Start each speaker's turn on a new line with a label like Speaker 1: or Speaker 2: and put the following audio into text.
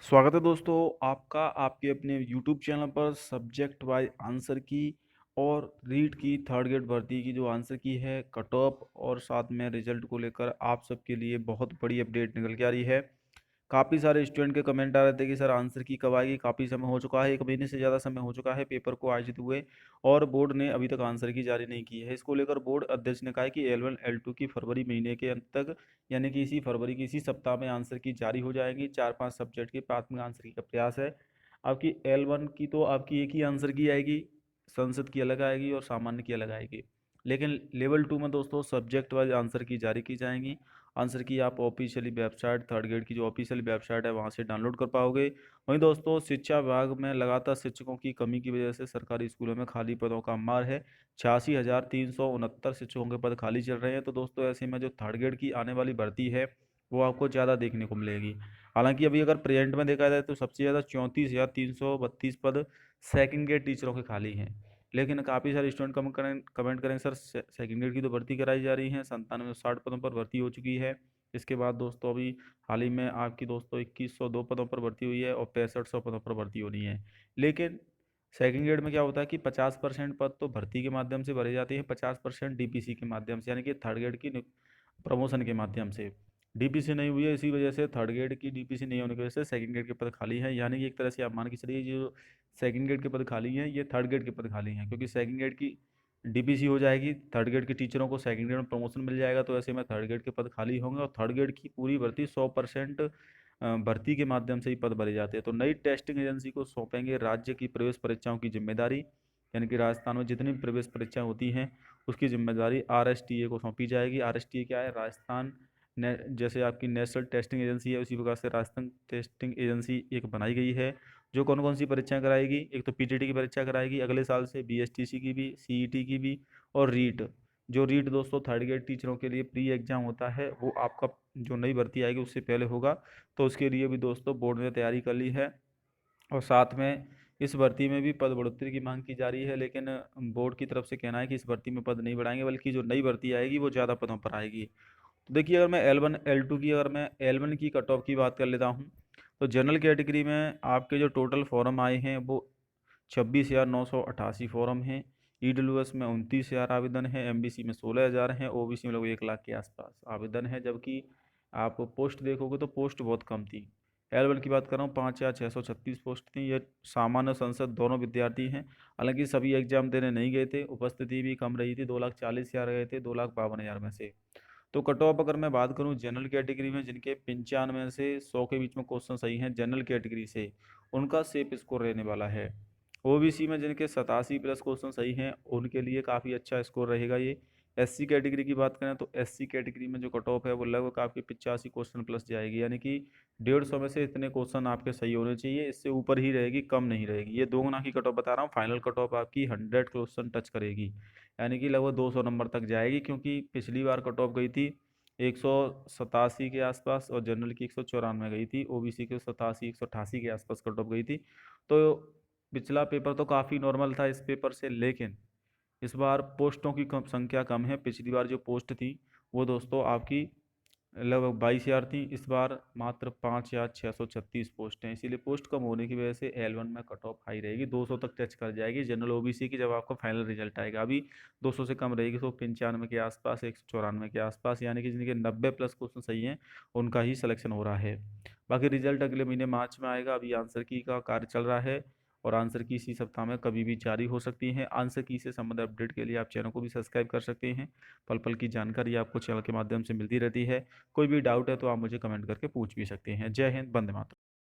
Speaker 1: स्वागत है दोस्तों आपका आपके अपने YouTube चैनल पर सब्जेक्ट वाइज आंसर की और रीड की थर्ड ग्रेड भर्ती की जो आंसर की है कट ऑफ और साथ में रिजल्ट को लेकर आप सबके लिए बहुत बड़ी अपडेट निकल के आ रही है। काफ़ी सारे स्टूडेंट के कमेंट आ रहे थे कि सर आंसर की कब आएगी, काफ़ी समय हो चुका है, 1 महीने से ज़्यादा समय हो चुका है पेपर को आयोजित हुए और बोर्ड ने अभी तक आंसर की जारी नहीं की है। इसको लेकर बोर्ड अध्यक्ष ने कहा है कि L1 L2 की फरवरी महीने के अंत तक यानी कि इसी फरवरी की इसी सप्ताह में आंसर की जारी हो जाएगी। 4-5 सब्जेक्ट की प्राथमिक आंसर की का प्रयास है। आपकी L1 की तो आपकी एक ही आंसर की आएगी, संसद की अलग आएगी और सामान्य की अलग आएगी। लेकिन लेवल 2 में दोस्तों सब्जेक्ट वाइज आंसर की जारी की जाएंगी। आंसर की आप ऑफिशियली वेबसाइट थर्ड ग्रेड की जो ऑफिशियल वेबसाइट है वहाँ से डाउनलोड कर पाओगे। वहीं दोस्तों शिक्षा विभाग में लगातार शिक्षकों की कमी की वजह से सरकारी स्कूलों में खाली पदों का मार है। 86,369 शिक्षकों के पद खाली चल रहे हैं। तो दोस्तों ऐसे में जो थर्ड ग्रेड की आने वाली भर्ती है वो आपको ज़्यादा देखने को मिलेगी। हालांकि अभी अगर प्रेजेंट में देखा जाए तो सबसे ज़्यादा 34,332 पद सेकंड ग्रेड टीचरों के खाली हैं। लेकिन काफ़ी सारे स्टूडेंट कमेंट करें सर सेकंड ग्रेड की तो भर्ती कराई जा रही है, 9760 पदों पर भर्ती हो चुकी है। इसके बाद दोस्तों अभी हाल ही में आपकी दोस्तों 2102 पदों पर भर्ती हुई है और 6500 पदों पर भर्ती होनी है। लेकिन सेकंड ग्रेड में क्या होता है कि 50% पद तो भर्ती के माध्यम से भरे जाते हैं, 50% डीपीसी के माध्यम से यानी कि थर्ड ग्रेड की प्रमोशन के माध्यम से। डीपीसी नहीं हुई है, इसी वजह से थर्ड ग्रेड की डीपीसी नहीं होने की वजह से सेकंड ग्रेड के पद खाली हैं। यानी कि एक तरह से आप मान के चलिए जो सेकंड ग्रेड के पद खाली हैं ये थर्ड ग्रेड के पद खाली हैं, क्योंकि सेकंड ग्रेड की डीपीसी हो जाएगी, थर्ड ग्रेड के टीचरों को सेकंड ग्रेड में प्रमोशन मिल जाएगा। तो ऐसे में थर्ड ग्रेड के पद खाली होंगे और थर्ड ग्रेड की पूरी भर्ती 100% भर्ती के माध्यम से ही पद भरे जाते हैं। तो नई टेस्टिंग एजेंसी को सौंपेंगे राज्य की प्रवेश परीक्षाओं की जिम्मेदारी। यानी कि राजस्थान में जितनी भी प्रवेश परीक्षाएं होती हैं उसकी जिम्मेदारी आरएसटीए को सौंपी जाएगी। आरएसटीए क्या है? राजस्थान ने जैसे आपकी नेशनल टेस्टिंग एजेंसी है उसी प्रकार से राजस्थान टेस्टिंग एजेंसी एक बनाई गई है जो कौन कौन सी परीक्षाएं कराएगी। एक तो पीटीटी की परीक्षा कराएगी अगले साल से, बीएसटीसी की भी, सीईटी की भी और रीट। जो रीट दोस्तों थर्ड ग्रेड टीचरों के लिए प्री एग्जाम होता है वो आपका जो नई भर्ती आएगी उससे पहले होगा। तो उसके लिए भी दोस्तों बोर्ड ने तैयारी कर ली है और साथ में इस भर्ती में भी पद बढ़ोतरी की मांग की जा रही है। लेकिन बोर्ड की तरफ से कहना है कि इस भर्ती में पद नहीं बढ़ाएंगे बल्कि जो नई भर्ती आएगी वो ज़्यादा पदों पर आएगी। तो देखिए अगर मैं L1 L2 की अगर मैं L1 की कट ऑफ की बात कर लेता हूँ तो जनरल कैटेगरी में आपके जो टोटल फॉर्म आए हैं वो 26,988 फॉर्म हैं। ईडब्ल्यूएस में 29,000 आवेदन है, एमबीसी में 16,000 हैं, ओबीसी में लगभग 1 लाख के आसपास आवेदन है। जबकि आप पोस्ट देखोगे तो पोस्ट बहुत कम थी। L1 की बात कर रहा हूँ, 5,636 पोस्ट थी। ये सामान्य संसद दोनों विद्यार्थी हैं। हालांकि सभी एग्जाम देने नहीं गए थे, उपस्थिति भी कम रही थी, 2,40,000 गए थे 2,52,000 में से। तो कट ऑफ अगर मैं बात करूं जनरल कैटेगरी में जिनके 95 से 100 के बीच में क्वेश्चन सही हैं जनरल कैटेगरी से, उनका सेफ स्कोर रहने वाला है। ओबीसी में जिनके 87+ क्वेश्चन सही हैं उनके लिए काफ़ी अच्छा स्कोर रहेगा ये। एससी कैटेगरी की बात करें तो एससी कैटेगरी में जो कट ऑफ है वो लगभग आपके 85 क्वेश्चन प्लस जाएगी। यानी कि 150 में से इतने क्वेश्चन आपके सही होने चाहिए, इससे ऊपर ही रहेगी, कम नहीं रहेगी। ये 2 गुना की कट ऑफ बता रहा हूँ। फाइनल कट ऑफ आपकी 100 क्वेश्चन टच करेगी, यानी कि लगभग 200 नंबर तक जाएगी। क्योंकि पिछली बार कट ऑफ गई थी 187 के आसपास और जनरल की 194 गई थी, ओबीसी के 87 188 के आसपास कट ऑफ गई थी। तो पिछला पेपर तो काफ़ी नॉर्मल था इस पेपर से, लेकिन इस बार पोस्टों की संख्या कम है। पिछली बार जो पोस्ट थी वो दोस्तों आपकी लगभग 22,000 थी, इस बार मात्र 5,636 पोस्ट हैं। इसीलिए पोस्ट कम होने की वजह से L1 में कट ऑफ हाई रहेगी, 200 तक टच कर जाएगी जनरल ओबीसी की जब आपका फाइनल रिजल्ट आएगा। अभी 200 से कम रहेगी, तो 95 के आसपास, 194 के आसपास, यानी कि जिनके 90+ क्वेश्चन सही हैं उनका ही सिलेक्शन हो रहा है। बाकी रिजल्ट अगले महीने मार्च में आएगा। अभी आंसर की का कार्य चल रहा है और आंसर की इसी सप्ताह में कभी भी जारी हो सकती है। आंसर की से संबंधित अपडेट के लिए आप चैनल को भी सब्सक्राइब कर सकते हैं। पल पल की जानकारी आपको चैनल के माध्यम से मिलती रहती है। कोई भी डाउट है तो आप मुझे कमेंट करके पूछ भी सकते हैं। जय हिंद, वंदे मातरम।